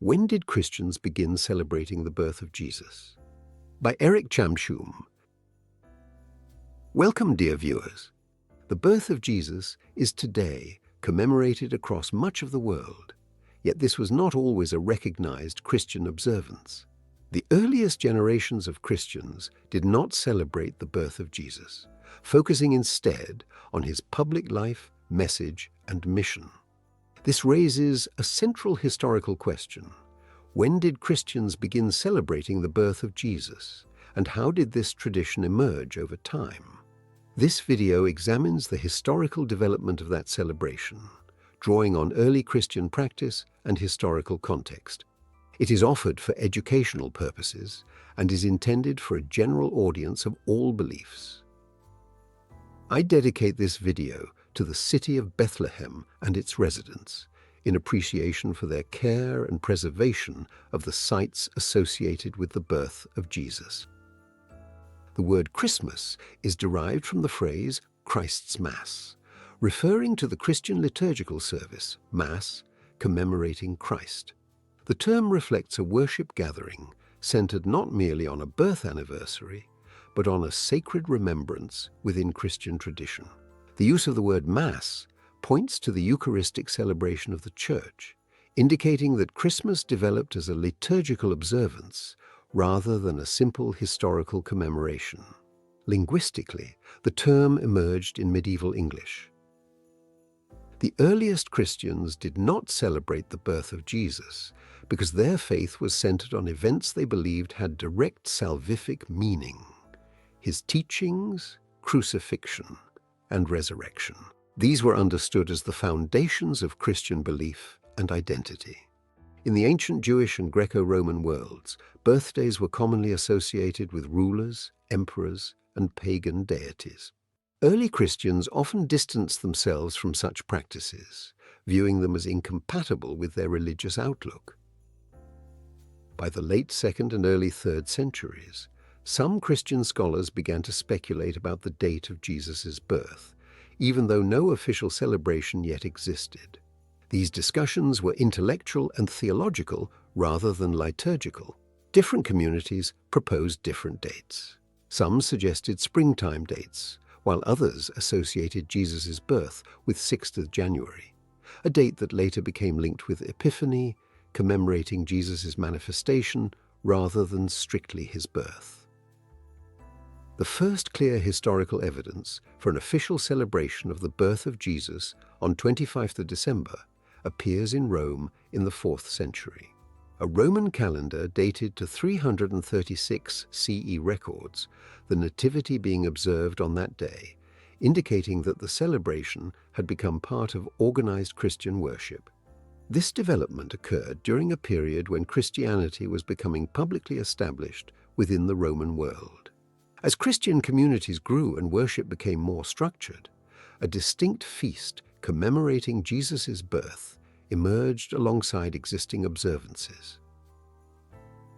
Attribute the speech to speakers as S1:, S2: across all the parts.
S1: When did Christians begin celebrating the birth of Jesus? By Chamchoum. Welcome, dear viewers. The birth of Jesus is today commemorated across much of the world, yet this was not always a recognized Christian observance. The earliest generations of Christians did not celebrate the birth of Jesus, focusing instead on his public life, message, and mission. This raises a central historical question. When did Christians begin celebrating the birth of Jesus, and how did this tradition emerge over time? This video examines the historical development of that celebration, drawing on early Christian practice and historical context. It is offered for educational purposes and is intended for a general audience of all beliefs. I dedicate this video to the city of Bethlehem and its residents, in appreciation for their care and preservation of the sites associated with the birth of Jesus. The word Christmas is derived from the phrase Christ's Mass, referring to the Christian liturgical service, Mass, commemorating Christ. The term reflects a worship gathering centered not merely on a birth anniversary, but on a sacred remembrance within Christian tradition. The use of the word Mass points to the Eucharistic celebration of the Church, indicating that Christmas developed as a liturgical observance rather than a simple historical commemoration. Linguistically, the term emerged in medieval English. The earliest Christians did not celebrate the birth of Jesus because their faith was centered on events they believed had direct salvific meaning: his teachings, crucifixion, and resurrection. These were understood as the foundations of Christian belief and identity. In the ancient Jewish and Greco-Roman worlds, birthdays were commonly associated with rulers, emperors, and pagan deities. Early Christians often distanced themselves from such practices, viewing them as incompatible with their religious outlook. By the late 2nd and early 3rd centuries, some Christian scholars began to speculate about the date of Jesus' birth, even though no official celebration yet existed. These discussions were intellectual and theological rather than liturgical. Different communities proposed different dates. Some suggested springtime dates, while others associated Jesus' birth with 6th of January, a date that later became linked with Epiphany, commemorating Jesus' manifestation rather than strictly his birth. The first clear historical evidence for an official celebration of the birth of Jesus on 25th of December appears in Rome in the 4th century. A Roman calendar dated to 336 CE records the Nativity being observed on that day, indicating that the celebration had become part of organized Christian worship. This development occurred during a period when Christianity was becoming publicly established within the Roman world. As Christian communities grew and worship became more structured, a distinct feast commemorating Jesus' birth emerged alongside existing observances.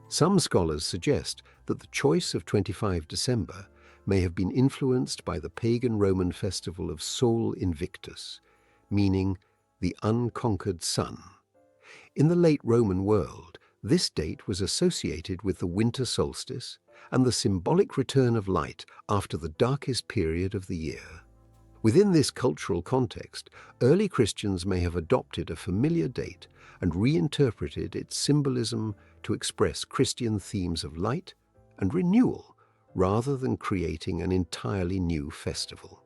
S1: Some scholars suggest that the choice of 25 December may have been influenced by the pagan Roman festival of Sol Invictus, meaning the unconquered sun. In the late Roman world, this date was associated with the winter solstice and the symbolic return of light after the darkest period of the year. Within this cultural context, early Christians may have adopted a familiar date and reinterpreted its symbolism to express Christian themes of light and renewal rather than creating an entirely new festival.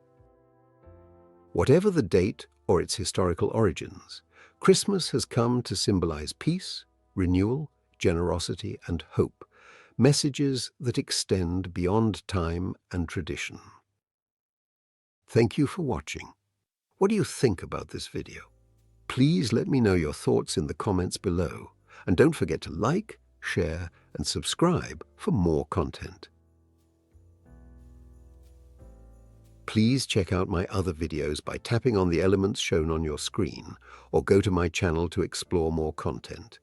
S1: Whatever the date or its historical origins, Christmas has come to symbolize peace, renewal, generosity, and hope, messages that extend beyond time and tradition. Thank you for watching. What do you think about this video? Please let me know your thoughts in the comments below, and don't forget to like, share, and subscribe for more content. Please check out my other videos by tapping on the elements shown on your screen, or go to my channel to explore more content.